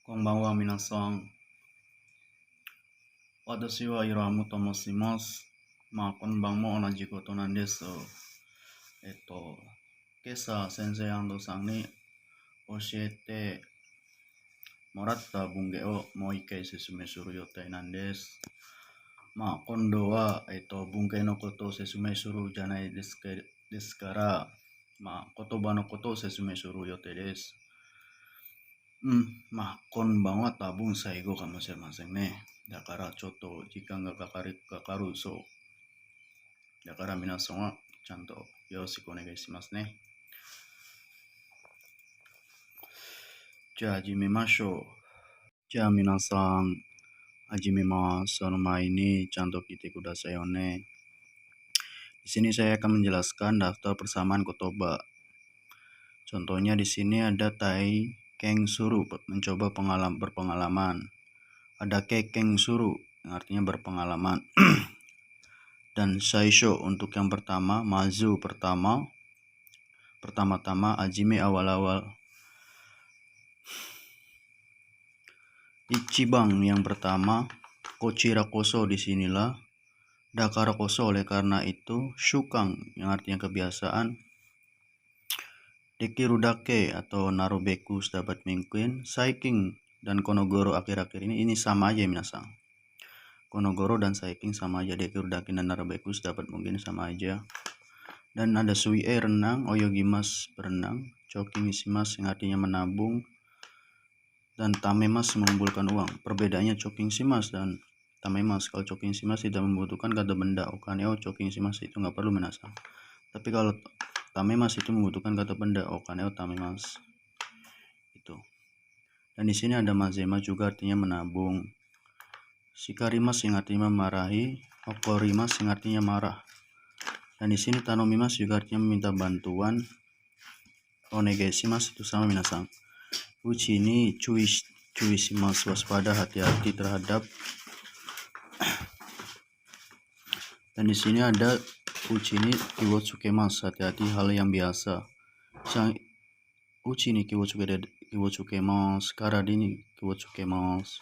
こんばんは、皆さん。私はイラムと申します。こんばんも同じことなんです。今朝、先生さんに教えてもらった文芸をもう一回説明する予定なんです。今度は、文芸のことを説明するじゃないですから、言葉のことを説明する予定です。こんばんは多分最後かもしれませんね。だからちょっと時間がかかるそう。だから皆さんはちゃんとよろしくお願いしますね。じゃあ始めましょう。じゃあ皆さん始めます。その前にちゃんと聞いてくださいよね。Di sini saya akan menjelaskan daftar persamaan kotoba. Contohnya di sini ada tai keng suru, mencoba berpengalaman. Ada kekeng suru, yang artinya berpengalaman. Dan saisho untuk yang pertama, mazu pertama-tama, ajime awal-awal. Ichibang yang pertama, kochira koso disinilah, dakara koso oleh karena itu, shukang yang artinya kebiasaan, dekirudake atau narubeku sedapat mungkin, saiking dan konogoro akhir-akhir ini sama aja minasang. Konogoro dan saiking sama aja, dekirudake dan narubeku sedapat mungkin sama aja. Dan ada suie renang, oyogimas berenang, choking-shimas yang artinya menabung, dan tamemas mengumpulkan uang. Perbedaannya choking-shimas dan tamemas. Kalau choking-shimas tidak membutuhkan kata benda, okaneo choking-shimas itu nggak perlu menasang. Tapi kalau tamemas itu membutuhkan kata benda, okaneo tamemas. Itu. Dan di sini ada mazema juga artinya menabung. Shikarimas yang artinya memarahi, okorimas yang artinya marah. Dan di sini tanomimas juga artinya meminta bantuan. Onegaishimasu itu sama minasang. Uchi ini cui shimasu, waspada, hati-hati terhadap. Dan di sini ada uchi ini kiwotsukemas, hati-hati hal yang biasa. Uchi ini kiwotsukemas, karadi ini kiwotsukemas.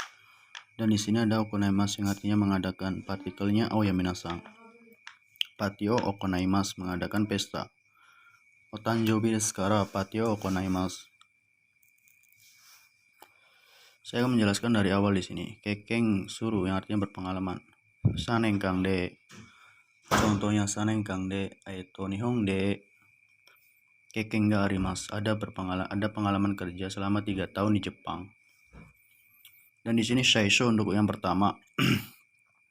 Dan di sini ada okonaimas yang artinya mengadakan, partikelnya minasang. Patio okonaimas, mengadakan pesta. Otanjobi desu kara patio okonaimas. Saya akan menjelaskan dari awal di sini. Kekeng suru yang artinya berpengalaman. Saneng kang de. Contohnya saneng kang de, nihong de kekeng ga arimasu. Ada pengalaman kerja selama 3 tahun di Jepang. Dan di sini shaisho untuk yang pertama.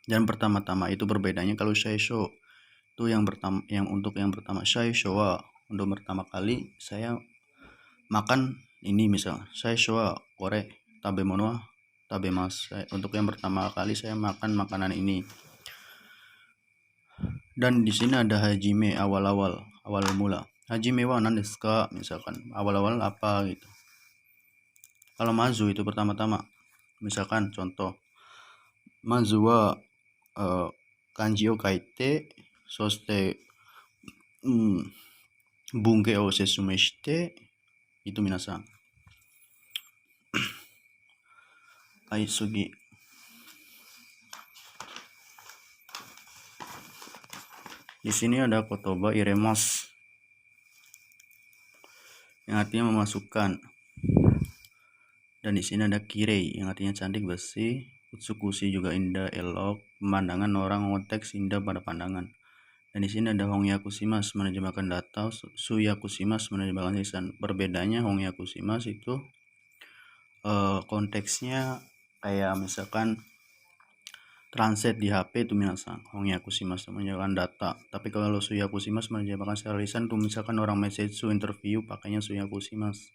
Dan pertama-tama itu berbedanya. Kalau shaisho itu yang untuk yang pertama, shaisho wa untuk pertama kali saya makan ini, misal shaisho wa kore tabemono wa tabemasu. Untuk yang pertama kali saya makan makanan ini. Dan di sini ada hajime, awal mula. Hajime wa nan desu ka, misalkan awal-awal apa gitu. Kalau mazu itu pertama-tama. Misalkan contoh, mazu wa kanji o kaite, soste bunge o sesume shite, itu minasang. Sugi. Di sini ada kotoba iremas yang artinya memasukkan. Dan di sini ada kirei yang artinya cantik, bersih. Utsukushi juga indah, elok. Pemandangan orang konteks indah pada pandangan. Dan di sini ada hongyakushimasu, menerjemahkan data. Suyakushimasu, menerjemahkan lisan. Perbedaannya hongyakushimasu itu konteksnya kayak misalkan translate di HP itu minasang. Hongyakushimasu menerjemahkan data. Tapi kalau suyakushimasu menerjemahkan secara lisan tuh misalkan orang message interview pakainya suyakushimasu.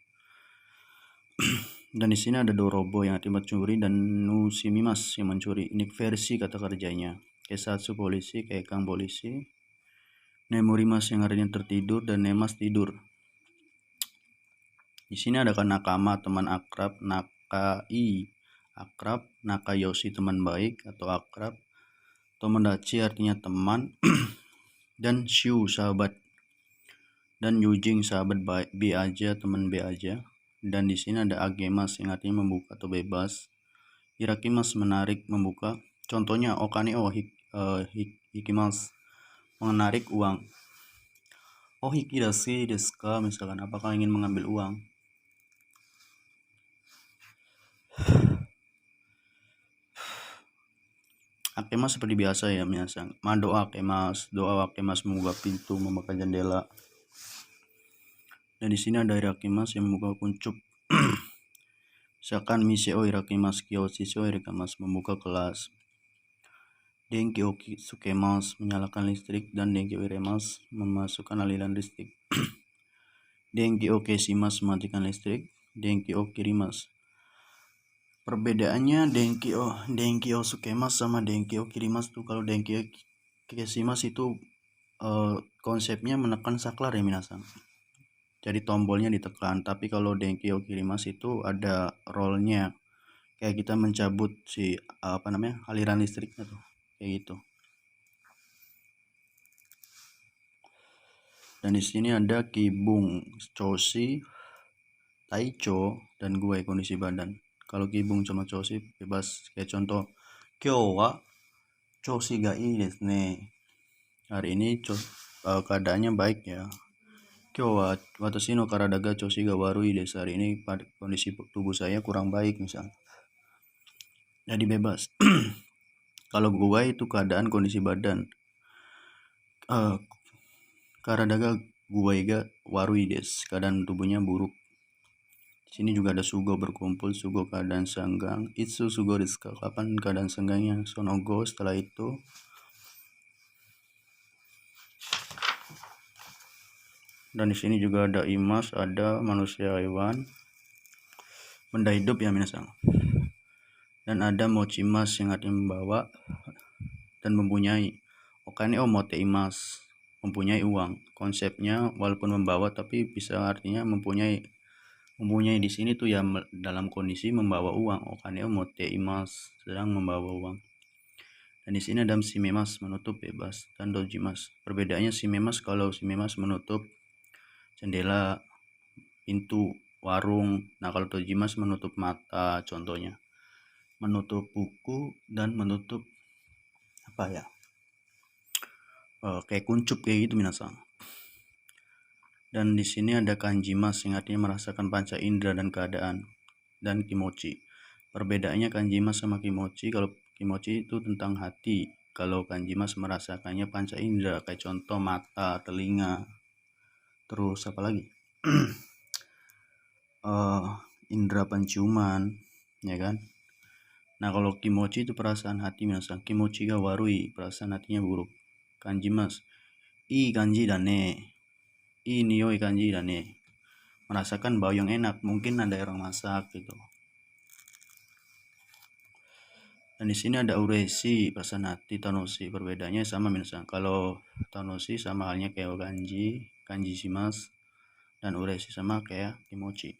Dan di sini ada dorobo yang artinya mencuri dan nushimimas yang mencuri. Ini versi kata kerjanya. Kesatsu polisi, kekang polisi. Nemurimas yang artinya tertidur dan nemas tidur. Di sini ada nakama, teman akrab, nakai akrab, nakayoshi teman baik atau akrab, tomodachi artinya teman, dan shiu sahabat, dan yujing sahabat B aja, teman B aja. Dan di sini ada agemas yang artinya membuka atau bebas. Irakimas menarik, membuka. Contohnya okane o hikimas, menarik uang. Oh hikirashi desu ka, misalkan apakah ingin mengambil uang. Akemas seperti biasa ya minasan. Mado akemas, doa akemas membuka pintu, membuka jendela. Dan di sini ada irakimas yang membuka kuncup. Misalkan mise o irakimas, kioshi o irakimas, membuka kelas. Denki o sukemas, menyalakan listrik, dan denki o iremas, memasukkan aliran listrik. Denki o kesimas, mematikan listrik. Denki o kirimas. Perbedaannya denki o sukemas sama denki o kirimas tuh, kalau denki o kesimas itu konsepnya menekan saklar ya minasan. Jadi tombolnya ditekan, tapi kalau denki o kirimas itu ada rollnya, kayak kita mencabut si aliran listriknya tuh, kayak gitu. Dan di sini ada kibung, choshi, taicho, dan guai, kondisi badan. Kalau kibung sama choshi bebas, kayak contoh kyou wa choshi ga ii desu ne. Hari ini keadaannya baik ya. Kyou wa watashi no karada ga choshi ga warui desu. Hari ini kondisi tubuh saya kurang baik misalnya. Jadi bebas. Kalau guai itu keadaan kondisi badan. Karada ga guai ga warui desu, keadaan tubuhnya buruk. Di sini juga ada sugo, berkumpul, sugo keadaan senggang. Itsu sugo desu ka, kapan keadaan senggangnya. Sonogo, setelah itu. Dan di sini juga ada imas, ada manusia, hewan, benda hidup ya minasan. Dan ada mochimas yang artinya membawa dan mempunyai. Okane o mote imas, mempunyai uang. Konsepnya walaupun membawa tapi bisa artinya mempunyai. Mempunyai di sini tuh ya dalam kondisi membawa uang. Okane o mote imas, sedang membawa uang. Dan di sini ada shimemas, menutup, bebas, dan dojimas. Perbedaannya shimemas, kalau shimemas menutup jendela, pintu, warung. Nah kalau dojimas menutup mata, contohnya menutup buku dan menutup kayak kuncup kayak gitu minasan. Dan di sini ada kanjimas yang artinya merasakan panca indera dan keadaan, dan kimochi. Perbedaannya kanjimas sama kimochi, kalau kimochi itu tentang hati, kalau kanjimas merasakannya panca indera, kayak contoh mata, telinga, terus apa lagi indera penciuman, ya kan. Nah kalau kimochi itu perasaan hati minasan. Kimochi ga warui, perasaan hatinya buruk. Kanjimas, ii kanji da ne, ii nioi kanji da ne, merasakan bau yang enak, mungkin ada orang masak gitu. Dan di sini ada ureshi, perasaan hati, tanoshi. Perbedaannya sama minasan. Kalau tanoshi sama halnya kayak kanji shimas, dan ureshi sama kayak kimochi.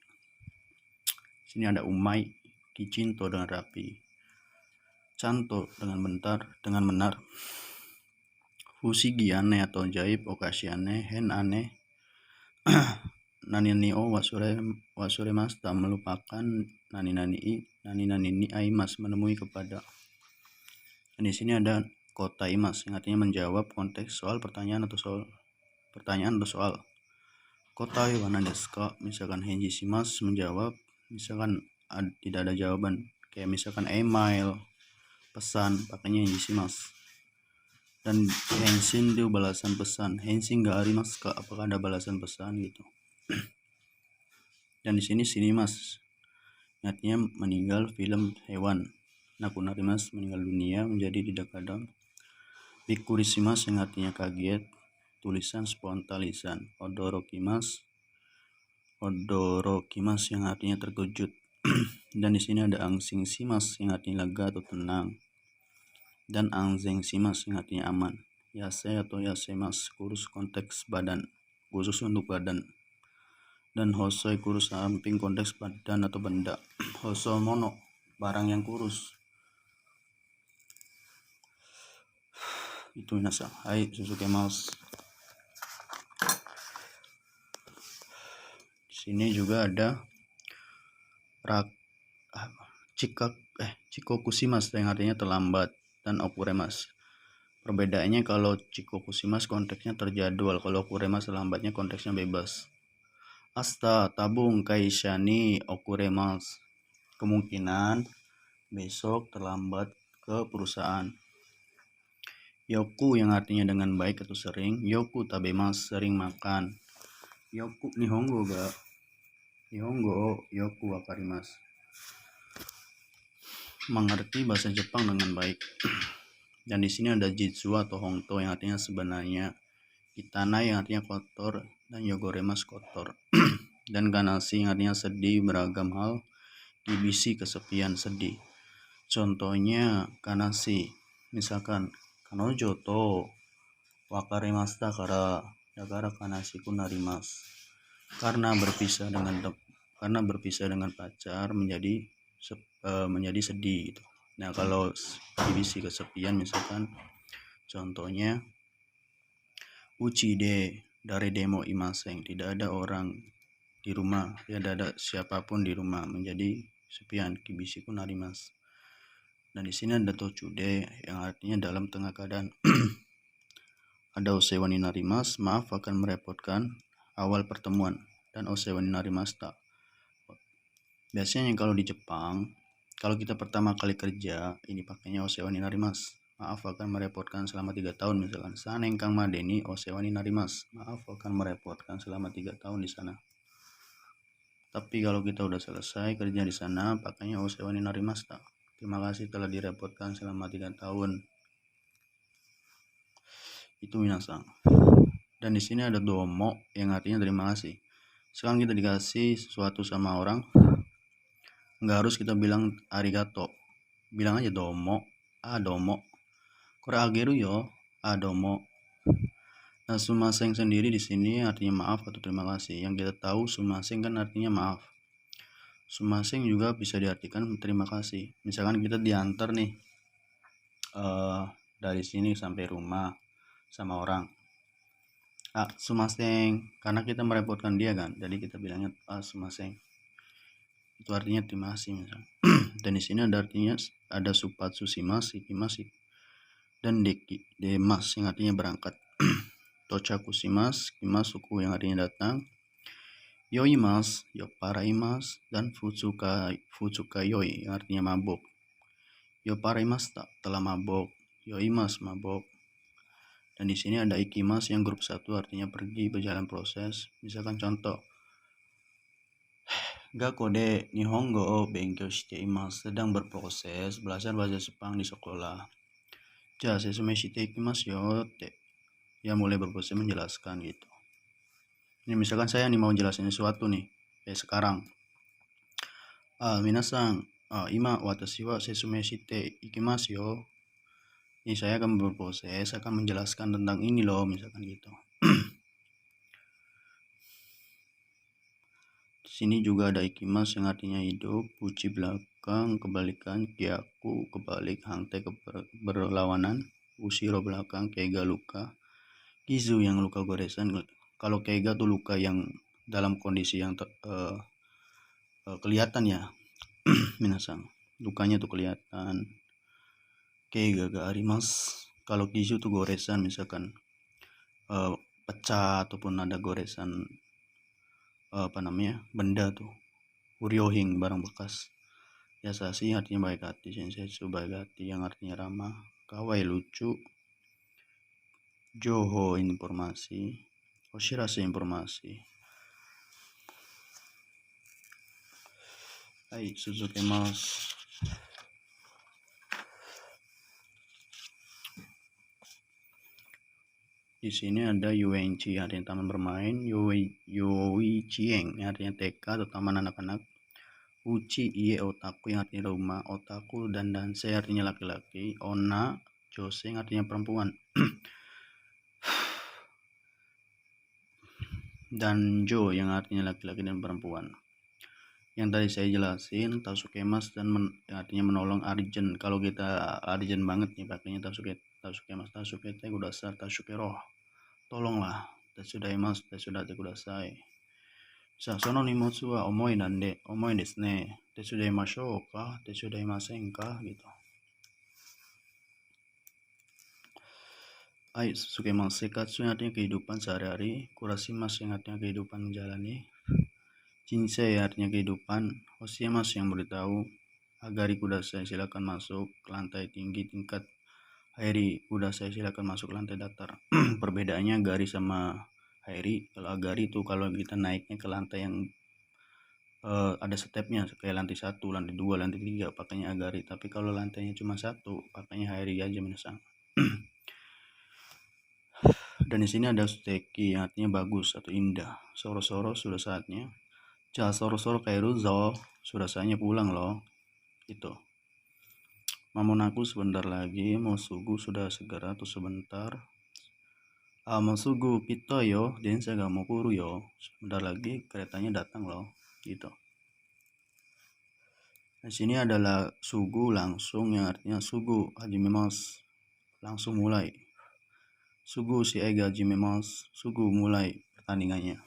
Di sini ada umai, kichinto dengan rapi, canto dengan benar, fushigi aneh atau jaib, okashi aneh, hen aneh, nani nani o wasure mas, tak melupakan, nani nani ni aimas, menemui kepada. Dan di sini ada kotaimas yang artinya menjawab konteks soal pertanyaan atau soal. Kotai wa nan desu ka, misalkan henji shimasu, menjawab, misalkan tidak ada jawaban, kayak misalkan email, pesan, pakainya henji shimasu. Dan henshin itu balasan pesan. Henshin ga arimasu ka, apakah ada balasan pesan gitu. Dan di sini sinimas artinya meninggal, film, hewan. Nakunarimas, meninggal dunia, menjadi tidak ada. Bikurisimas yang artinya kaget, tulisan, spontanisan. Odorokimas yang artinya terkejut. Dan di sini ada angsing simas yang artinya lega atau tenang. Dan anzeng simas yang artinya aman. Yase atau yasemas, kurus, konteks badan, khusus untuk badan. Dan hosoi, kurus, samping, konteks badan atau benda. Hosomono, barang yang kurus. Itu minasan. Hai, susukemasu. Di sini juga ada Chikokushimasu yang artinya terlambat, dan okuremasu. Perbedaannya kalau Chikokushimasu konteksnya terjadwal, kalau okuremasu lambatnya konteksnya bebas. Asta tabung kaisha ni okuremasu. Kemungkinan besok terlambat ke perusahaan. Yoku yang artinya dengan baik atau sering. Yoku tabemasu, sering makan. Yoku nihongo ga nihongo yoku wakarimasu. Mengerti bahasa Jepang dengan baik. Dan di sini ada jitsu atau hongto yang artinya sebenarnya, kitana yang artinya kotor, dan yogoremas kotor. Dan kanasi yang artinya sedih, beragam hal. Kibisi kesepian, sedih. Contohnya kanasi, misalkan kanojo to wakarimashita dagara kanasi ku narimasu. Karena berpisah dengan pacar menjadi sedih gitu. Nah, kalau kibisi kesepian misalkan contohnya uchi de dare demo imaseng, tidak ada orang di rumah, tidak ada siapapun di rumah, menjadi sepian, kibisi ku narimasu. Dan di sini ada tochude yang artinya dalam tengah keadaan. Ada osewa ni narimasu, maaf akan merepotkan, awal pertemuan, dan osewa ni narimashita. Biasanya kalau di Jepang, kalau kita pertama kali kerja, ini pakainya osewa ni narimasu. Maaf akan merepotkan selama 3 tahun misalkan. Sanen kang madeni osewa ni narimasu. Maaf akan merepotkan selama 3 tahun di sana. Tapi kalau kita udah selesai kerja di sana, pakainya osewa ni narimashita. Terima kasih telah direpotkan selama 3 tahun. Itu minasang. Dan di sini ada domo yang artinya terima kasih. Sekarang kita dikasih sesuatu sama orang, nggak harus kita bilang arigato, bilang aja domo, domo. Kore ageru yo, domo. Nah, sumaseng sendiri di sini artinya maaf atau terima kasih. Yang kita tahu sumaseng kan artinya maaf. Sumaseng juga bisa diartikan terima kasih. Misalkan kita diantar nih dari sini sampai rumah sama orang. Sumaseng, karena kita merepotkan dia kan, jadi kita bilangnya sumaseng. Itu artinya terima kasih misalnya. Dan di sini ada artinya ada supatsu shimasu, ikimasu, dan demas yang artinya berangkat. Tochaku shimasu, kimasuku yang artinya datang. Yoimas, yoparaimas, dan futsuka yoi yang artinya mabok. Yoparimashita, telah mabok. Yoimas, mabok. Dan di sini ada ikimas yang grup 1 artinya pergi, berjalan proses. Misalkan contoh, Gakko de nihongo o benkyou shite imasu, sedang berproses belajar bahasa Jepang di sekolah. Ja, seisumei shite ikimasu yo te. Ya, mulai berproses menjelaskan gitu. Ini misalkan saya nih mau jelasin sesuatu nih, sekarang. Minasan, ima watashi wa seisumei shite ikimasu yo. Ini saya akan berproses, akan menjelaskan tentang ini loh, misalkan gitu. Di sini juga ada ikimas yang artinya hidup, uchi belakang, kebalikan, kyaku kebalik, hangte berlawanan, ushiro belakang, keiga luka, kizu yang luka goresan. Kalau keiga tuh luka yang dalam kondisi yang kelihatan ya. Minasang, lukanya tuh kelihatan. Keiga ga arimasu. Kalau kizu tuh goresan, misalkan pecah ataupun ada goresan benda tuh. Uryohin, barang bekas. Yasashi artinya baik hati, sensetsu baik hati yang artinya ramah, kawai lucu, joho informasi, oshirase informasi. Hai, suzukimasu. Di sini ada yuenchi artinya taman bermain, yoichien artinya TK atau taman anak-anak, uchi ie otaku yang artinya rumah, otaku dan dansei artinya laki-laki, onna jose yang artinya perempuan, dan jo yang artinya laki-laki dan perempuan. Yang tadi saya jelasin tasukemas dan artinya menolong, urgent. Kalau kita urgent banget nih pakainya tasukemas, tasukete kudasai, tasukero, tolonglah, tasudaimasu, tasudate kudasai. さあ、その荷物は重いなんで、重いですね。手伝いましょうか手伝いませんかgitu. Ai, sukemas sekatsu yang artinya kehidupan sehari-hari. Kurasimas yang artinya kehidupan menjalani. Jinsei artinya kehidupan. Hoshimas yang beritahu. Agari kudasai silakan masuk ke lantai tinggi tingkat. Hairi kudasai silakan masuk lantai datar. Perbedaannya agari sama hairi. Kalau agari itu kalau kita naiknya ke lantai yang ada stepnya kayak lantai 1, lantai 2, lantai 3 pakainya agari. Tapi kalau lantainya cuma 1 pakainya hairi aja minasang. Dan di sini ada suteki yang artinya bagus atau indah. Soro-soro sudah saatnya. Ja soro-soro kairuzo sudah saatnya pulang loh. Itu. Mamonaku sebentar lagi, mosugu sudah segera atau sebentar. Mosugu kita yo, densa ga mokuru yo. Sebentar lagi keretanya datang loh. Gitu. Di sini adalah sugu langsung yang artinya sugu hajimimas, langsung mulai. Sugu si ega hajimimas, sugu mulai pertandingannya.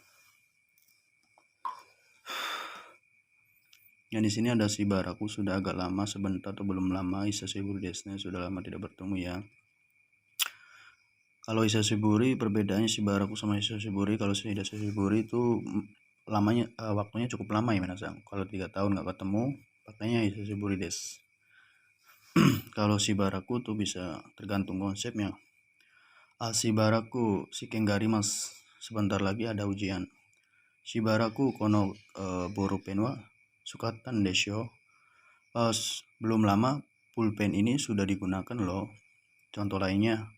Yang di sini ada shibaraku sudah agak lama, sebentar atau belum lama. Isashiburi desne sudah lama tidak bertemu ya. Kalau isashiburi perbedaannya shibaraku sama isashiburi. Kalau isashiburi itu lamanya waktunya cukup lama ya minasang. Kalau 3 tahun nggak ketemu, pakainya isashiburi des. Kalau shibaraku tuh bisa tergantung konsepnya. Shibaraku shikengarimas, sebentar lagi ada ujian. Shibaraku kono borupen wa sukatan desho. Belum lama pulpen ini sudah digunakan loh. Contoh lainnya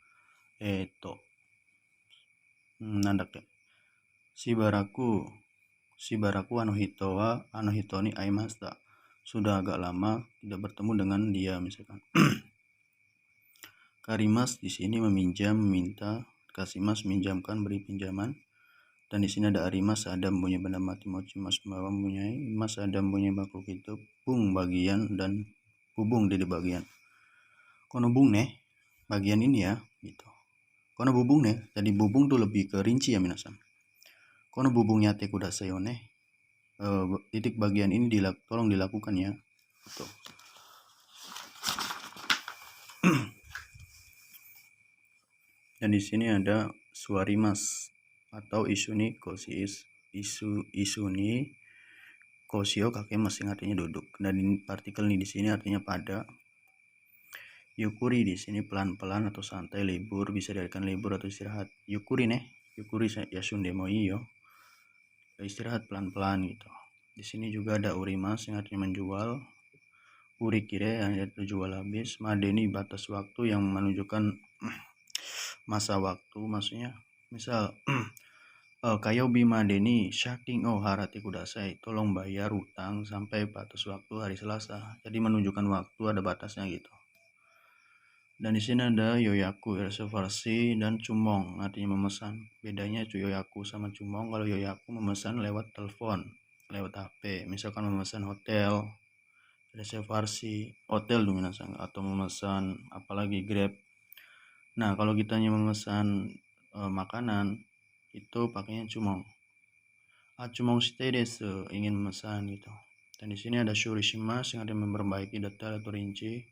nandak ya. Shibaraku anohito ni aimashita. Sudah agak lama tidak bertemu dengan dia misalkan. Karimas di sini meminjam, meminta. Kasimas minjamkan, beri pinjaman. Dan di sini ada arimas, ada mempunyai benda mati, mochimas membawa, mempunyai mas, ada mempunyai makhluk hidup, bung bagian dan bubung di bagian. Kono bung nih bagian ini ya gitu. Kono bubung nih, jadi bubung tuh lebih ke rinci ya minasan. Kono bubungnya te kudasayo nih. Titik bagian ini tolong dilakukan ya. Gitu. Dan di sini ada suarimas atau isuni kosis, isuni kosio kakemas yang artinya duduk. Dan ini partikel ini di sini artinya pada. Yukuri di sini pelan-pelan atau santai, libur, bisa diartikan libur atau istirahat. Yukuri yasunde mo iyo. Istirahat pelan-pelan gitu. Di sini juga ada urimas yang artinya menjual. Urikire yang artinya jual habis. Madeni batas waktu yang menunjukkan masa waktu, maksudnya misal kayo bima deni shaking harati kudasai, tolong bayar utang sampai batas waktu hari Selasa. Jadi menunjukkan waktu ada batasnya gitu. Dan di sini ada yoyaku reservasi dan cumong artinya memesan. Bedanya yoyaku sama cumong, kalau yoyaku memesan lewat telepon, lewat HP. Misalkan memesan hotel, reservasi hotel dominasi atau memesan apalagi Grab. Nah, kalau kita hanya memesan makanan itu pakainya cumong. Cumong stay desu, ingin memesan gitu. Dan di sini ada shurishimas yang ada memperbaiki detail atau rinci.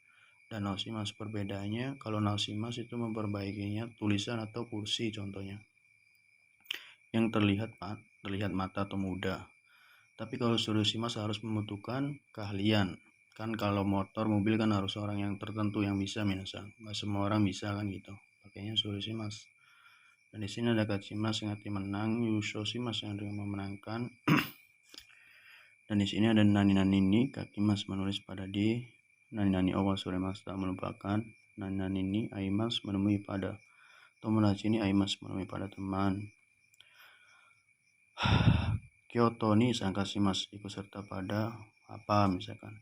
Dan naushimas perbedaannya, kalau naushimas itu memperbaikinya tulisan atau kursi contohnya. Yang terlihat mata atau mudah. Tapi kalau shurishimas harus membutuhkan keahlian. Kan kalau motor mobil kan harus orang yang tertentu yang bisa minasan. Nggak semua orang bisa kan gitu. Pakainya shurishimas. Dan di sini ada kachimas yang artinya menang, yushoshimas yang artinya memenangkan. Dan di sini ada nani-nani ni, kakimas menulis pada di, nani-nani awal suremasta melupakan, nani-nani ni aimas menemui pada, tomodachi ni aimas menemui pada teman. Kyoto ni sangkasimas ikut serta pada apa misalkan.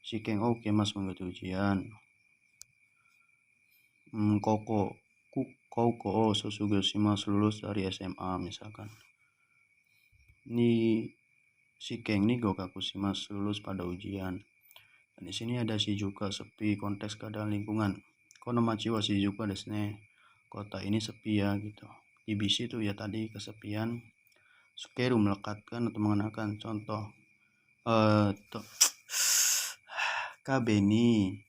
Shiken kemas mengikuti ujian. Kouko sosugoshimas lulus dari SMA misalkan. Ni Shiken ni gokakushimas lulus pada ujian. Dan di sini ada Shizuka sepi, konteks keadaan lingkungan. Konomachi wa Shizuka desu ne. Kota ini sepi ya gitu. Ibisi itu ya tadi kesepian. Sukeru melekatkan atau mengenakan. Contoh to, kabeni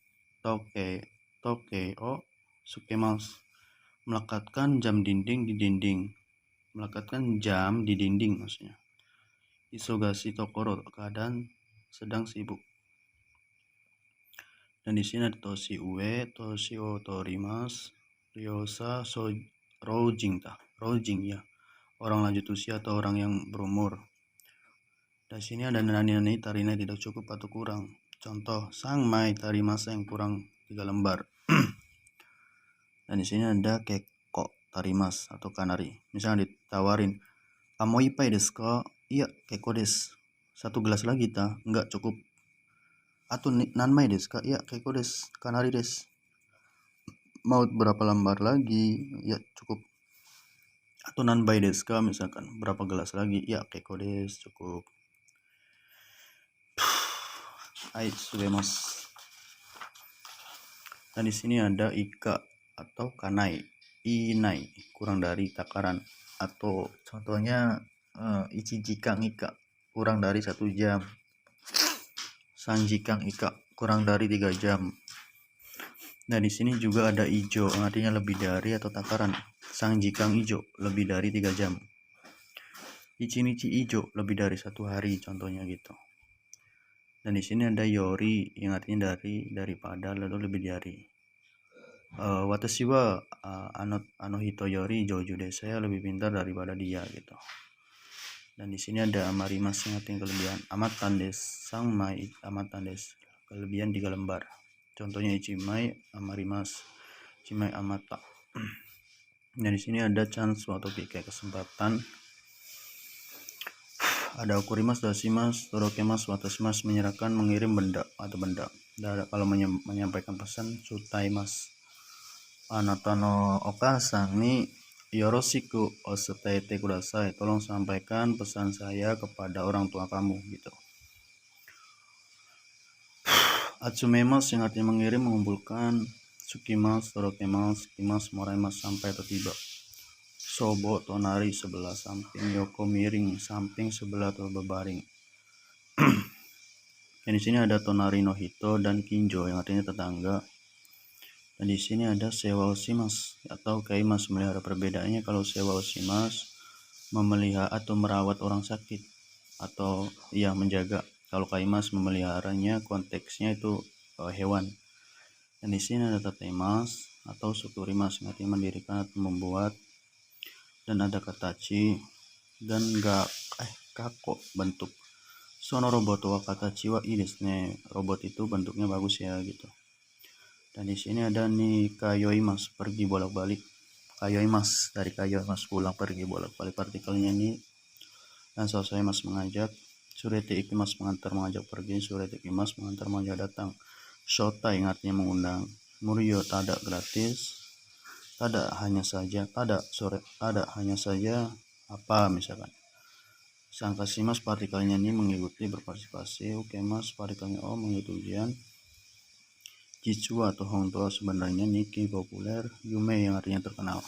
toke o sukemasu, melekatkan jam dinding di dinding, melekatkan jam di dinding maksudnya. Isogasi tokoro, keadaan sedang sibuk. Dan di sini ada toshi ue, toshi o torimasu, ryosa so rojing ya, orang lanjut usia atau orang yang berumur. Di sini ada nani tarina tidak cukup atau kurang. Contoh sang mai tarimasa yang kurang 3 lembar. Dan di sini ada keko tarimas atau kanari. Misalnya ditawarin, "Amo ipai desu ka?" "Iya, keko desu." 1 gelas lagi ta? Enggak cukup. "Atau nanmai desu ka?" "Iya, keko desu." "Kanari desu." "Mau berapa lembar lagi?" "Ya, cukup." Atau nanbai desu ka, misalkan berapa gelas lagi? "Ya, keko desu." Cukup. Hai, sugemasu. Dan di sini ada ika atau kanai, inai, kurang dari takaran, atau contohnya ichijikang ika, kurang dari 1 jam. Sanjikang ika, kurang dari 3 jam. Nah, di sini juga ada ijo, artinya lebih dari atau takaran. Sanjikang ijo, lebih dari 3 jam. Ichinichi ijo, lebih dari 1 hari, contohnya gitu. Dan di sini ada yori, yang artinya daripada, lalu lebih dari. Watashi wa ano hito yori jouju desu, saya lebih pintar daripada dia gitu. Dan di sini ada amarimasu, yang artinya kelebihan. Amatan desu, sang mai amatan desu, kelebihan 3 lembar. Contohnya ichimai amarimasu, ichimai amata. Dan di sini ada chance atau kayak kesempatan. Ada okurimasu, dashimasu, torokemas, watashimasu, menyerahkan, mengirim benda atau benda. Dan kalau menyampaikan pesan, tsutaimasu. Anata no okasan ni yoroshiku oshitete kudasai, tolong sampaikan pesan saya kepada orang tua kamu gitu. Atsumemas, yang artinya mengirim, mengumpulkan. Tsukimasu, torokemas, kimasu, moraimasu, sampai atau tiba. Sobo, tonari, sebelah, samping. Yoko, miring, samping, sebelah atau berbaring. Dan di sini ada tonari no hito dan kinjo, yang artinya tetangga. Dan di sini ada sewa oshimas atau kaimas, melihara. Perbedaannya, kalau sewa oshimas memelihara atau merawat orang sakit atau ya menjaga. Kalau kaimas memeliharanya, konteksnya itu hewan. Dan di sini ada tateimas atau sukurimas, yang artinya mendirikan atau membuat. Dan ada katachi dan kako, bentuk. Sono robot wa katachi wa ii desu ne, robot itu bentuknya bagus ya gitu. Dan di sini ada nih kayoimas, pergi bolak-balik. Kayoimas, dari kayoimas, pulang, pergi bolak-balik. Partikelnya ini. Dan sosoimas, mengajak. Surete ikimas, mengantar, mengajak pergi. Surete ikimas, mengantar, mengajak datang. Shota, yang artinya mengundang. Muryo, tada, gratis. Tada, hanya saja. Tada hanya saja. Apa misalkan. Sangkasimas, partikelnya ini mengikuti, berpartisipasi. Ukemas, partikelnya o, mengikuti ujian. Jitsu atau Hongto, sebenarnya Niki, populer. Yume, yang artinya terkenal.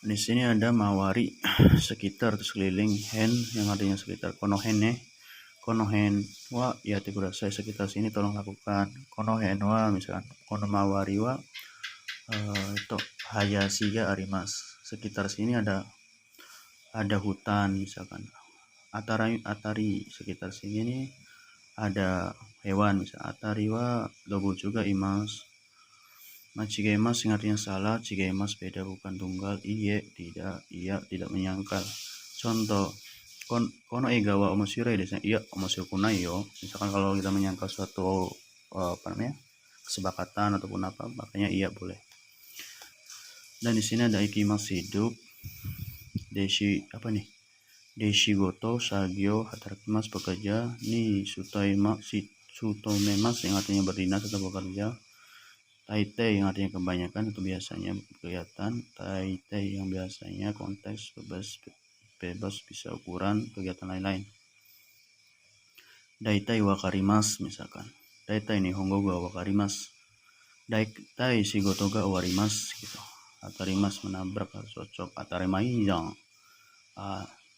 Di sini ada mawari, sekitar atau sekeliling. Hen, yang artinya sekitar. Konohen wa yate kudasai, sekitar sini tolong lakukan. Konohen wa, misalkan kono mawari wa itu hayashi ga arimasu, sekitar sini ada hutan misalkan. Atari, sekitar sini ada hewan, misalkan. Atari wa dobu juga imas. Machigemas, yang artinya salah. Chigemas, beda, bukan tunggal. Iye, tidak. Iya, tidak menyangkal. Contoh, kono eiga wa omoshiroi desu. Iya, omoshiroku nai yo. Misalkan kalau kita menyangkal suatu kesepakatan ataupun apa, makanya iya boleh. Dan di sini ada ikimasu, hidup. Deshi goto, shagyo, hatarakimasu, bekerja. Ni sutomemas, yang artinya berdinas atau bekerja. Taitei, yang artinya kebanyakan atau biasanya, kegiatan. Taitei, yang biasanya, konteks, bebas, bisa ukuran, kegiatan lain-lain. Daitai wakarimasu, misalkan. Daitai nihongo ga wakarimasu. Daitai shigoto ga owarimasu gitu. atarimas menabrak atau cocok, atarimaijang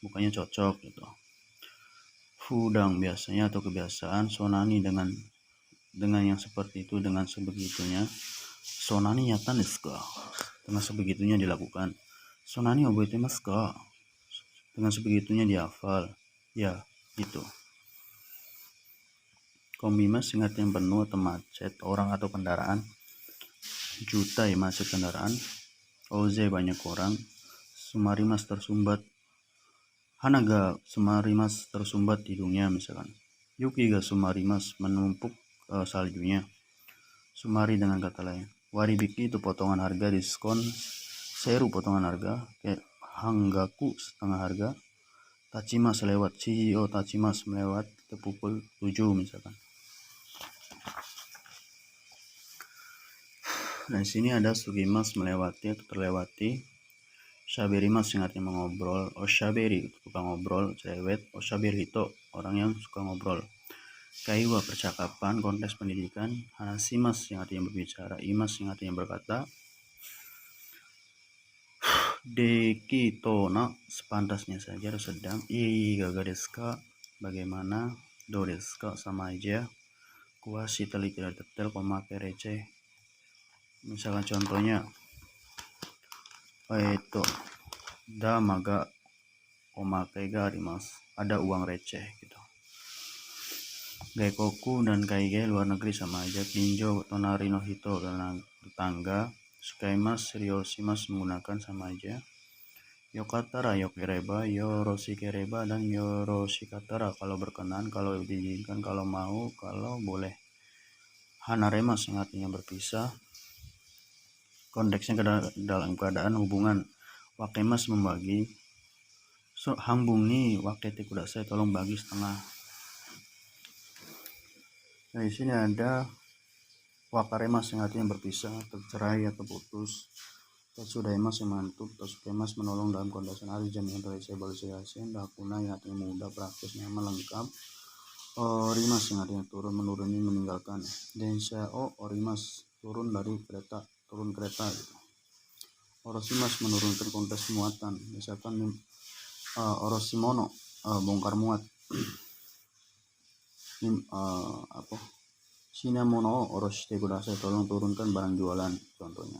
bukannya cocok gitu. Fudang biasanya atau kebiasaan, sonani dengan yang seperti itu, dengan sebegitunya. Sonani yatan desu ka? Dengan sebegitunya dilakukan. Sonani oboitemasu ka? Dengan sebegitunya dihafal. Ya, gitu. Komimas ingat yang penuh atau macet, orang atau kendaraan. Juta ya macet kendaraan. Oze banyak orang. Sumarimas tersumbat. Hanaga sumarimas tersumbat hidungnya misalkan. Yuki ga sumarimas menumpuk saljunya. Sumari dengan kata lain. Waribiki itu potongan harga, diskon. Seru potongan harga. Kayak hanggaku setengah harga. Tachimas lewat. CEO tachimas melewat ke pukul 7 misalkan. Nah, di sini ada sugimas melewati atau terlewati. Shaberimas yang artinya mengobrol. Oshaberi tukang ngobrol, cerewet. Oshaberi itu orang yang suka ngobrol. Kaiwa percakapan, konteks pendidikan. Hanasimas yang artinya berbicara. Imas yang artinya berkata. Deki tona sepantasnya saja atau sedang. Gaga desu ka bagaimana. Do desu ka sama aja. Kuashi teliti dan detail, pemakai receh. Misalkan contohnya damaga omakei ga arimasu, ada uang receh gitu. Gaikoku dan kaige luar negeri sama aja. Kinjo tonari no hito dan tetangga. Sukaimas ryoshimasu menggunakan sama aja. Yokatara yokereba, yoroshikereba dan yoroshikatara kalau berkenan, kalau diizinkan, kalau mau, kalau boleh. Hanaremas yang artinya berpisah. Konteksnya dalam keadaan hubungan. Wakemas membagi. So, hambungi wakete kudasai, tolong bagi setengah. Nah, di sini ada wakaremas yang artinya berpisah, tercerai atau putus. Tatsudaimas yang mantuk. Tatsukemas menolong dalam kondasan arjan yang relatable yasin. Dakuna yang artinya mudah, praktis, nyaman, lengkap. Orimas yang artinya turun, menuruni, meninggalkan. Densha orimas turun dari kereta, turun kereta gitu. Oroshimas menurunkan kontes muatan, misalkan oroshimono bongkar muat. Shinamono oroshite kudasai, tolong turunkan barang jualan contohnya.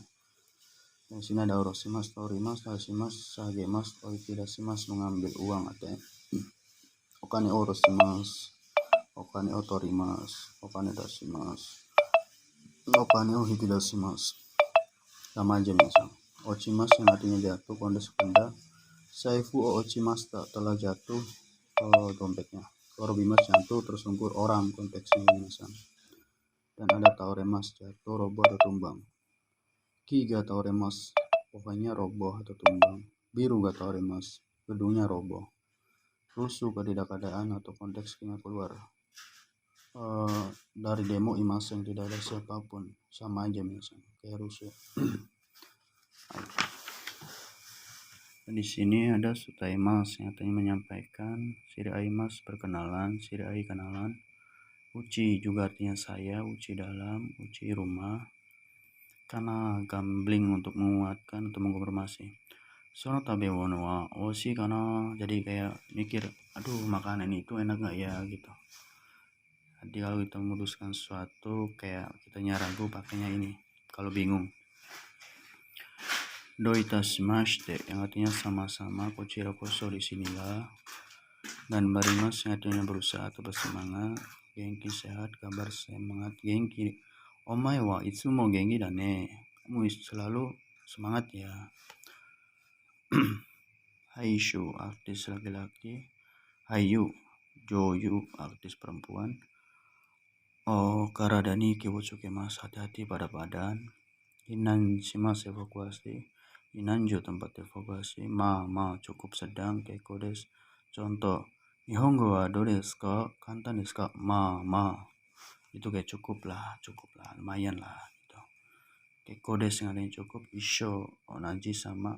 Di sini ada oroshimas, torimas, tashimas, sagemas, oitidashimas mengambil uang ATM. Okane oroshimas, okane otorimas, okane dashimas, okane oitidashimas. Sama aja misal. Ochimas yang artinya jatuh, kondes benda. Saifu o ochimasta, telah jatuh dompetnya. Korobimas jatuh, tersungkur orang, konteksnya misal. Dan ada taoremas, jatuh, roboh atau tumbang. Kiga taoremas, pokoknya roboh atau tumbang. Biru ga taoremas, gedungnya roboh. Rusuh ketidakadaan atau konteks keluar. Dari demo imas yang tidak ada siapapun, sama aja misalnya kayak rusuh. Di sini ada sutaimas yang artinya menyampaikan. Shiraimas perkenalan, shirai kenalan. Uchi juga artinya saya, uchi dalam, uchi rumah. Kana gambling untuk menguatkan atau mengkonfirmasi. Sono tabewono wa oshi kana, jadi kayak mikir, aduh makanan itu enak gak ya gitu. Jadi kalau kita memutuskan sesuatu kayak kitanya ragu, pakainya ini kalau bingung. Doitashimashite yang artinya sama-sama, kochira koso disinilah. Dan barimas yang artinya berusaha atau bersemangat. Genki sehat, kabar semangat. Genki omae wa itsumo genki da ne, kamu selalu semangat ya. Haishu artis laki-laki. Hayu joyu artis perempuan. Karadani kiwotsukemas, hati-hati pada badan. Inan shimas evakuasi. Inanjo tempat evakuasi. Cukup sedang, keikodes contoh. Nihongo wa do desu ka? Kantan desu ka? Itu kayak cukup lah, lumayan lah gitu. Keikodes yang artinya cukup. Isho onaji sama.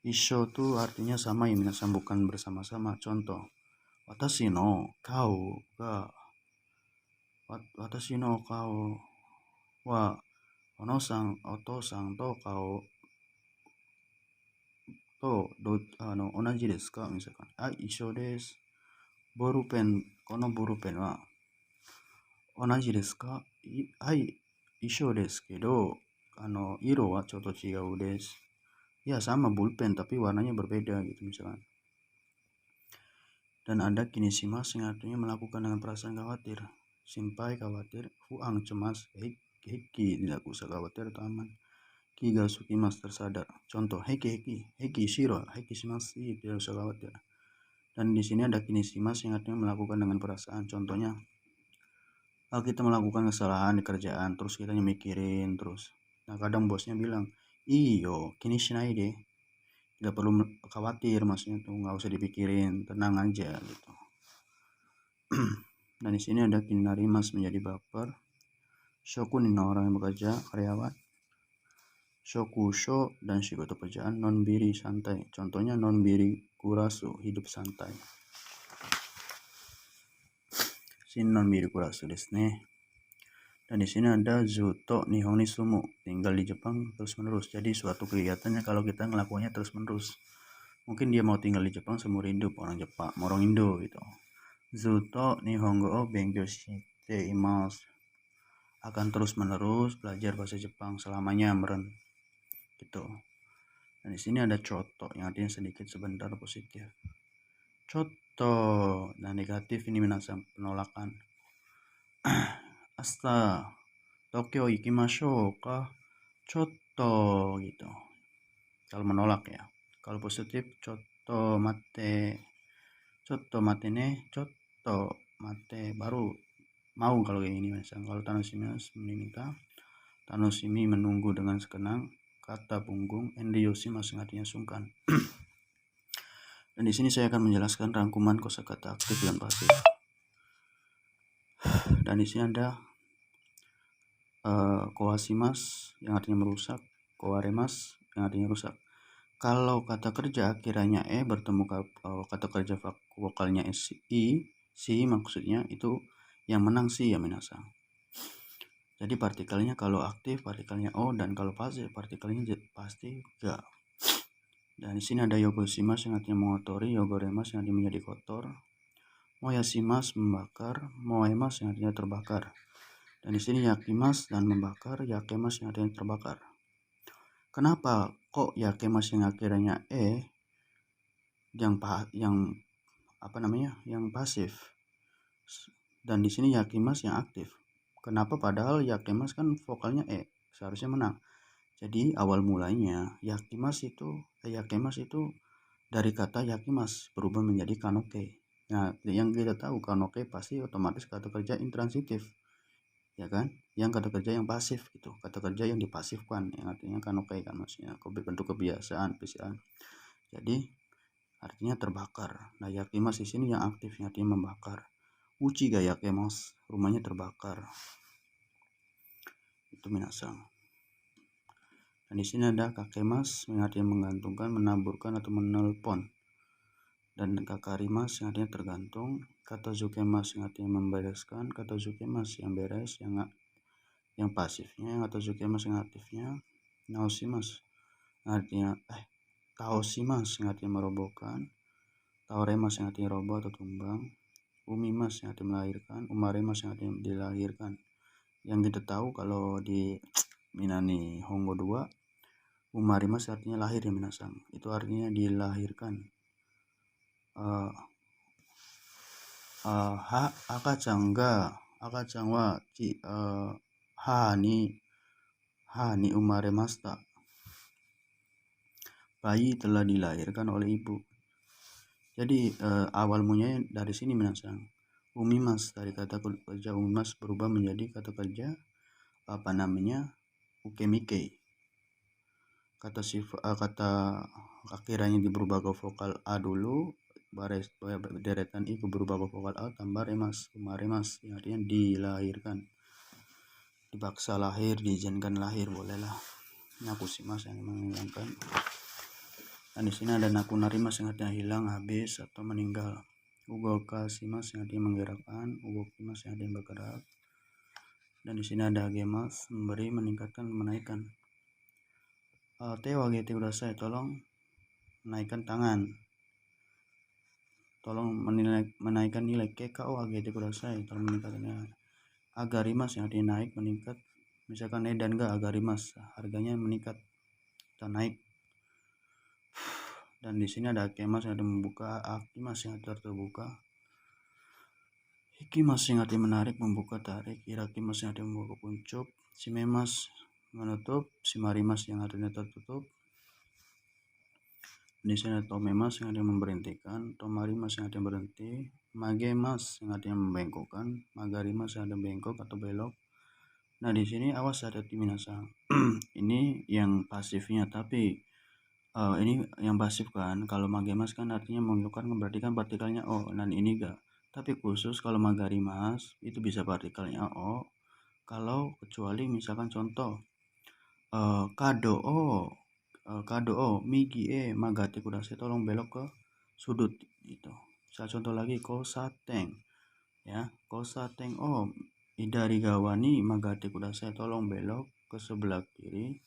Isho tuh artinya sama ya minasan, bukan bersama-sama. Contoh. Watashi no kao wa otosan to kao to onaji desu ka, misalkan isho desu. Kono borupen wa onaji desu ka, isho desu kedo iro wa chotto chigau desu. Ya sama bulpen tapi warnanya berbeda gitu misalkan. Dan ada kineshimasu yang artinya melakukan dengan perasaan khawatir. Shinpai khawatir, fuang cemas, heki tidak usah khawatir atau aman. Kiga sukimas tersadar. Contoh heki shiro, heki shimasu, tidak usah khawatir. Dan di sini ada kineshimasu yang artinya melakukan dengan perasaan. Contohnya kita melakukan kesalahan di kerjaan, terus kita mikirin terus. Nah kadang bosnya bilang, iyo kini shinai deh, tidak perlu khawatir, maksudnya tuh nggak usah dipikirin, tenang aja gitu. Dan di sini ada kinarimas menjadi baper, shokunin orang yang bekerja, karyawan, shokusho dan shigoto pekerjaan, nonbiri santai. Contohnya nonbiri kurasu, hidup santai. Sini nonbiri kurasu desu ne. Dan di sini ada zuto nihon ni sumu, tinggal di Jepang terus menerus. Jadi suatu kegiatannya kalau kita ngelakukannya terus menerus. Mungkin dia mau tinggal di Jepang seumur hidup, orang Jepang, orang Indo gitu. Zuto nihongo o benkyou shite imasu, akan terus menerus belajar bahasa Jepang selamanya meren gitu. Dan di sini ada choto yang artinya sedikit, sebentar, positif. Choto, nah negatif ini minasang, penolakan. Asta Tokyo ikimashou ka, choto gitu. Kalau menolak ya. Kalau positif choto mate ne, choto mate, baru mau kalau kayak gini misalnya. Kalau tanoshimi meminta, tanoshimi menunggu dengan sekenang, kata punggung, enryoshi masing artinya sungkan. Dan di sini saya akan menjelaskan rangkuman kosakata aktif dan pasif. Dan di sini ada koashimas yang artinya merusak, koaremas yang artinya rusak. Kalau kata kerja akhirannya bertemu kata kerja vokalnya si maksudnya itu yang menang si ya minasang. Jadi partikelnya kalau aktif partikelnya o, dan kalau pasif partikelnya pasti ga. Dan di sini ada yogoshimas yang artinya mengotori, yogoremas yang artinya menjadi kotor, moyashimas membakar, moemas yang artinya terbakar. Dan di sini yakimas dan membakar, yakemas yang artinya terbakar. Kenapa kok yakemas yang akhirnya yang pasif, dan di sini yakimas yang aktif? Kenapa padahal yakemas kan vokalnya seharusnya menang. Jadi awal mulanya yakemas itu dari kata yakimas berubah menjadi kanoke. Nah yang kita tahu kanoke pasti otomatis kata kerja intransitif, ya kan, yang kata kerja yang pasif gitu, kata kerja yang dipasifkan, yang artinya kanoke kan, maksudnya bentuk kebiasaan. Jadi artinya terbakar. Nah yakimas di sini yang aktif, yang artinya membakar. Uchi ga yakemas, rumahnya terbakar. Itu minasang. Dan di sini ada kakemas yang artinya menggantungkan, menaburkan atau menelpon. Dan kakarimas yang artinya tergantung, kata zukemas yang artinya membereskan, kata zukemas yang beres, yang pasifnya, kata zukemas yang aktifnya, naoshimas artinya taoshimas yang artinya merobohkan, taoremas yang artinya roboh atau tumbang, umimas yang artinya melahirkan, umaremas yang artinya dilahirkan. Yang kita tahu kalau di Minani Hongo 2, umarimas artinya lahir ya minasang, itu artinya dilahirkan. Akacang wa ha ni umaremashita, bayi telah dilahirkan oleh ibu. Jadi awal mulanya dari sini minasang. Umimas dari kata kerja umimas berubah menjadi kata kerja ukemike. Kata akhirannya berubah ke vokal a dulu, deretan i berubah ke vokal a tambah remas, umaremas yang artinya dilahirkan, dipaksa lahir, diizinkan lahir, bolehlah. Nakushimas yang menghilangkan. Dan di sini ada nakunarimas yang artinya hilang, habis atau meninggal. Ugokashimas yang artinya menggerakkan, ugokimas yang artinya bergerak. Dan di sini ada agemas, memberi, meningkatkan, menaikkan. Tewa gete kudasai, tolong menaikkan tangan, tolong menaikkan nilai KKO AGT kudasai, tolong meningkatkan nilai. Agarimas yang artinya naik, meningkat, misalkan edan ga agarimas, harganya meningkat atau naik. Dan di sini ada akemas yang ada membuka, akimas yang ada terbuka, hikimas yang artinya menarik, membuka, tarik, irakimas yang artinya membuka, kuncup, simemas menutup, simarimas yang artinya tertutup. Di sini ada tomemas yang artinya memberhentikan, tomarimas yang artinya berhenti, magemas yang artinya membengkokkan, magarimas yang artinya bengkok atau belok. Nah di sini awas ada minasang. Ini yang pasifnya, tapi ini yang pasif kan. Kalau magemas kan artinya membengkokkan, berarti kan partikelnya o. Dan ini enggak. Tapi khusus kalau magarimas itu bisa partikelnya o. Kalau kecuali misalkan contoh kado o, migi magate kudasai, tolong belok ke sudut itu. Saya contoh lagi kosateng ya, kosateng o idari gawani magate kudasai, tolong belok ke sebelah kiri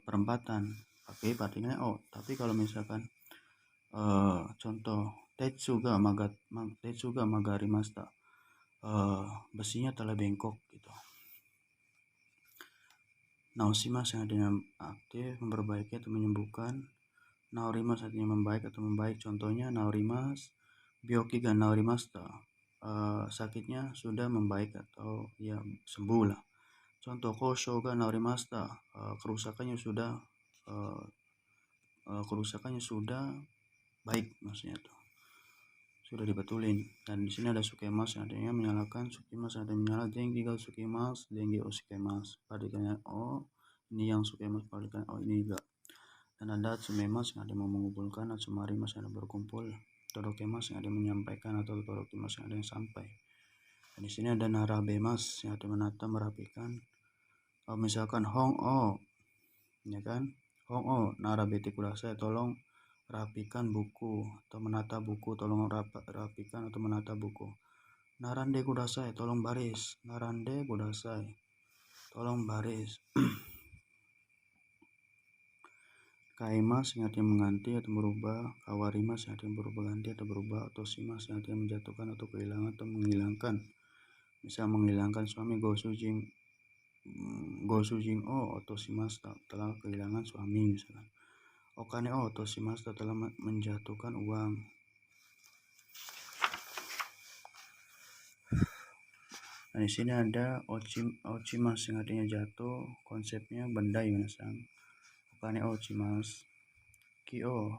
perempatan, pakai partikelnya o. Tapi kalau misalkan contoh tetsuga magarimashita, besinya telah bengkok gitu. Naosimas yang artinya aktif, memperbaiki atau menyembuhkan. Naorimas artinya membaik atau membaik. Contohnya naorimas, byoki ga naorimashita, sakitnya sudah membaik atau ya sembuh lah. Contoh kosho ga naorimashita, kerusakannya sudah baik, maksudnya tuh sudah dibetulin. Dan di sini ada sukemas yang artinya menyalakan, sukimas yang artinya menyala, dengi ga sukimas, dengi o sukemas, partikelnya o. Ini yang sukemas, partikelnya o, ini enggak. Dan ada tsumemas yang artinya mengumpulkan, atsumarimas yang artinya berkumpul, todokemas yang artinya menyampaikan, atau todokemas yang artinya sampai. Dan di sini ada narabemas yang artinya menata, merapikan. Misalkan hong o, ya kan, hong o narabete kudasai, tolong rapikan buku atau menata buku, tolong rapikan atau menata buku. Narande kudasai, tolong baris, narande kudasai, tolong baris. Kaimas yang artinya mengganti atau merubah, kawarimas yang artinya berubah ganti atau berubah, otoshimas yang artinya menjatuhkan atau kehilangan atau menghilangkan. Misal menghilangkan suami, gosujing o otoshimashita, telah kehilangan suami misalkan. Okane o otoshimashita, telah menjatuhkan uang. Nah di sini ada ochimas yang artinya jatuh, konsepnya benda yang menasang. Okane o ochimas, kyo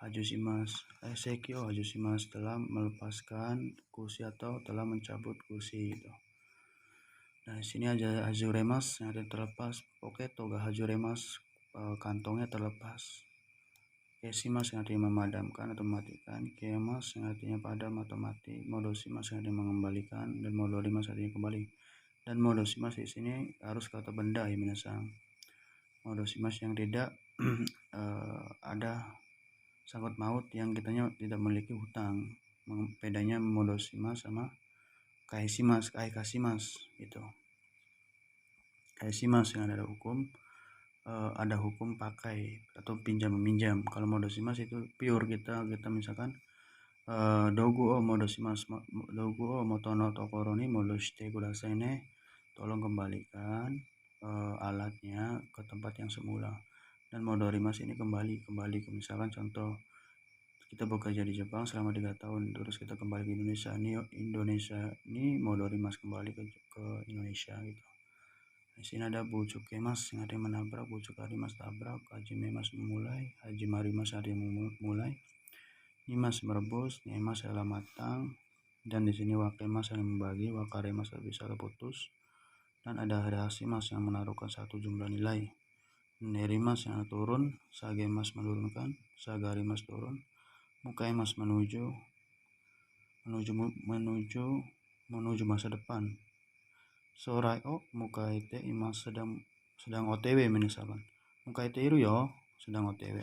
hajushimas, telah melepaskan kursi atau telah mencabut kursi gitu. Nah di sini ada hazuremas yang artinya terlepas, poketo ga hazuremas, kantongnya terlepas. Kesimas yang artinya memadamkan atau mematikan, kemas yang artinya padam atau mati, modoshimas yang artinya mengembalikan, dan modorimas artinya kembali. Dan modoshimas di sini harus kata benda ya minasang. Modoshimas yang tidak ada sangkut maut, yang kitanya tidak memiliki hutang. Bedanya modoshimas sama kaikashimas gitu. Kaishimas yang ada hukum, ada hukum pakai atau pinjam meminjam. Kalau modoshimas itu pure, kita misalkan dogu o modoshimas, dogu o motono tokoro ni modoshite kudasai ne, tolong kembalikan alatnya ke tempat yang semula. Dan modorimas ini kembali ke, misalkan contoh kita bekerja di Jepang selama 3 tahun, terus kita kembali ke Indonesia ini modorimas kembali ke Indonesia gitu. Di sini ada bucukemas yang artinya menabrak, bucukarimas tabrak, hajimemas memulai, hajimarimas artinya memulai, nimas merebus, niemas adalah matang. Dan di sini wakemas yang membagi, wakaremas bisa terputus. Dan ada harasimas yang menaruhkan satu jumlah nilai, nerimas yang turun, sagemas menurunkan, sagarimas turun, mukaimas menuju masa depan. Sorai o mukaite imas, sedang OTW misalkan. Mukaite iru yo, sedang OTW.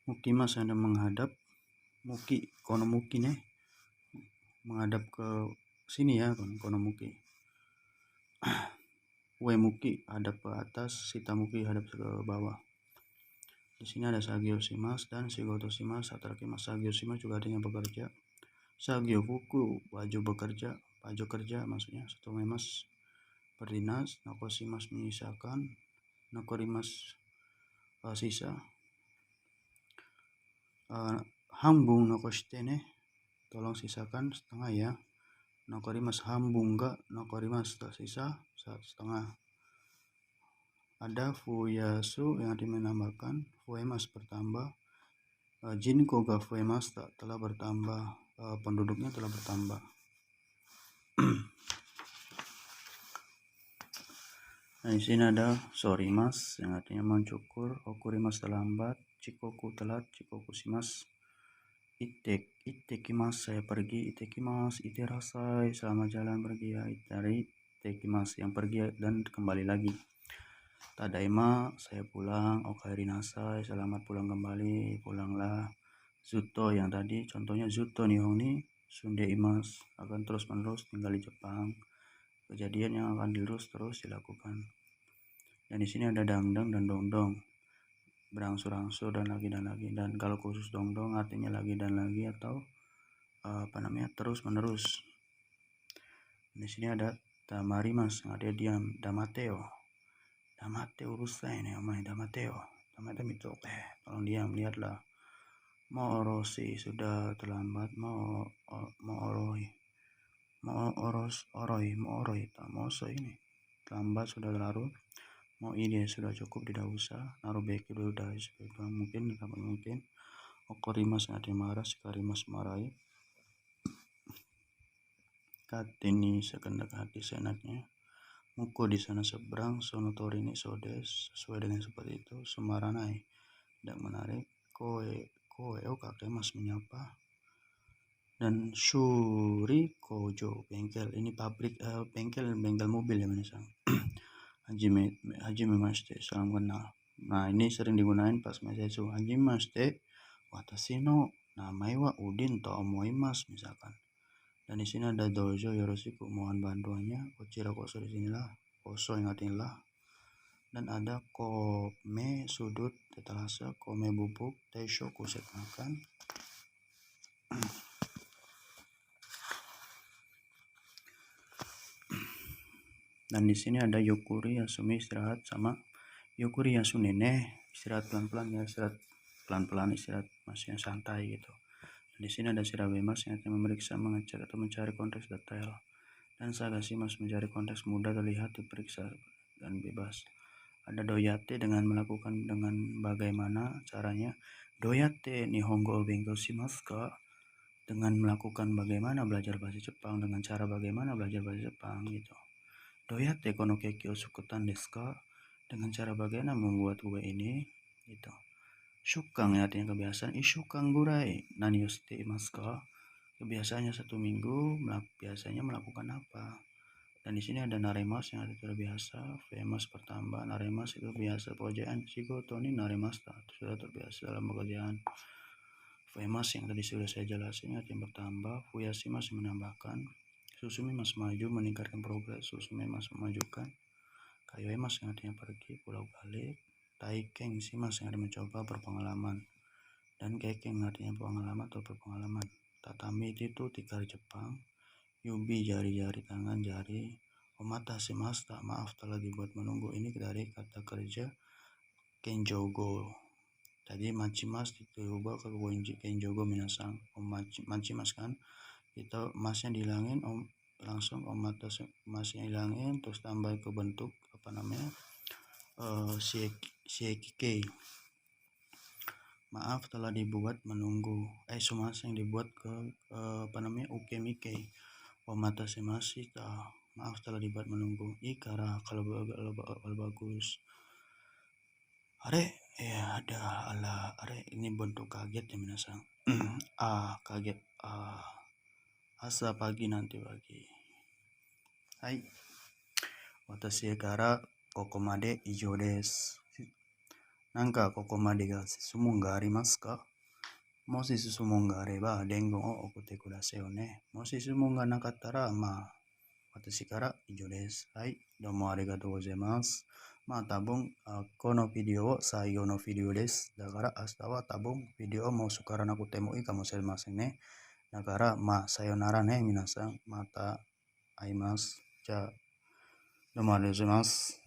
Mukimas yang ada menghadap, muki kono muki ne, menghadap ke sini ya, kono muki. Ue muki hadap ke atas, sita muki hadap ke bawah. Di sini ada Sagiosimas dan Shigotoshimasu. Hatarakimasu. Sagiosimas juga artinya bekerja. Sagiofuku, baju bekerja, baju kerja maksudnya. Sutomemas, berdinas. Nokoshimas, menyisakan. Nokorimas, sisa. Hambung nokoshite ne, tolong sisakan setengah ya. Nokorimas hambung ga, nokorimas tersisa setengah. Ada fuyasu yang artinya menambahkan. Fuemas bertambah. Jinko ga fuemas telah bertambah, penduduknya telah bertambah. Nah, di sini ada sorimas yang artinya mencukur, okurimas terlambat, chikoku telat, chikoku shimas. Itekimas saya pergi, itekimas, iterasai selamat jalan pergi ya, itekimas yang pergi dan kembali lagi. Tadaima saya pulang, okaeri nasai selamat pulang kembali, pulanglah. Zuto yang tadi contohnya zuto nihon ni sundeimas, akan terus menerus tinggal di Jepang. Kejadian yang akan terus dilakukan. Dan di sini ada dangdang dan dongdong, berangsur-angsur dan lagi. Dan kalau khusus dongdong artinya lagi dan lagi atau terus menerus. Di sini ada tamarimas yang artinya diam, damateo urusai nih omai, damateo itu tolong diam, lihatlah. Mau orosi sudah terlambat, mau oroi tak mau ini terlambat, sudah larut. Mau ide sudah cukup, tidak usah. Narubeki sudah mungkin dapat mungkin. Okorimas artinya marah, sekarimas marahi. Katini sekendak hati seenaknya. Muko di sana seberang, sonotori ini sodes, sesuai dengan seperti itu. Sumaranai tidak menarik. Koe kakek mas menyapa. Dan Shuri Kojo, bengkel ini pabrik, bengkel mobil ya menasang. Hajime mashite, salam kenal. Nah, ini sering digunakan pas mesetsu. Hajime mashite, watashi no namae wa Udin to omoimasu misalkan. Dan di sini ada dojo yoroshiku, mohon bantuannya. Kochira koso, di sinilah. Koso yang artinya lah. Dan ada kome sudut etalase, kome bubuk, teisho kuset makan. Dan di sini ada yukuri yasumi, istirahat, sama yukuri yasunine, istirahat pelan-pelan ya, istirahat masih santai gitu. Dan di sini ada shirabemas yang akan memeriksa, mengecek atau mencari konteks detail. Dan sagashimas mencari konteks mudah terlihat, diperiksa dan bebas. Ada doyate dengan melakukan, dengan bagaimana caranya. Doyate nihongo benkyou shimasu ka, dengan melakukan bagaimana belajar bahasa Jepang, dengan cara bagaimana belajar bahasa Jepang gitu. Doyate kono keki o sukutan desu ka, dengan cara bagaimana membuat kue ini gitu. Shukang ya, artinya kebiasaan. Ishukang gurai nani o shite imasu ka, kebiasaannya 1 minggu, biasanya melakukan apa. Dan di sini ada naremas yang artinya terbiasa, famous bertambah, naremas itu biasa pekerjaan, shigoto ni naremasta, sudah terbiasa dalam pekerjaan. Famous yang tadi sudah saya jelasin artinya bertambah, fuyashimas menambahkan, susumimas maju, meningkatkan progres, susumimas memajukan, kayoemas yang artinya pergi, pulau balik, taikeng shimas yang artinya mencoba, berpengalaman, dan kekeng artinya pengalaman atau berpengalaman. Tatami itu tikar Jepang, yubi jari-jari tangan, jari. Omatase masta, maaf telah dibuat menunggu, ini dari kata kerja kenjogo. Tadi machimas diubah ke kenjogo minasang. Machimas kan kita masnya dihilangin, langsung omatase masnya hilangin, terus tambah ke bentuk shiekike. Maaf telah dibuat menunggu. Sumas yang dibuat ke ukemike. Omatase mashita, maaf telah dibuat menunggu. Ikara kalau bagus. Ya ada ini bentuk kaget ya minasang. Kaget. Asa pagi, nanti pagi. Hai. Watashi kara kokomade ijou desu. Nanka kokomade ga susumun ga arimasu ka? Moshi susumun ga areba dengon o okute kudasai yo ne. Moshi susumun ga nakatta ra, 私から以上です。はい、どうもありがとうございます。多分、このビデオは最後のビデオです。だから明日は多分ビデオもうからなくてもいいかもしれませんね。だから、さよならね、皆さん。また会います。じゃあ、どうもありがとうございます。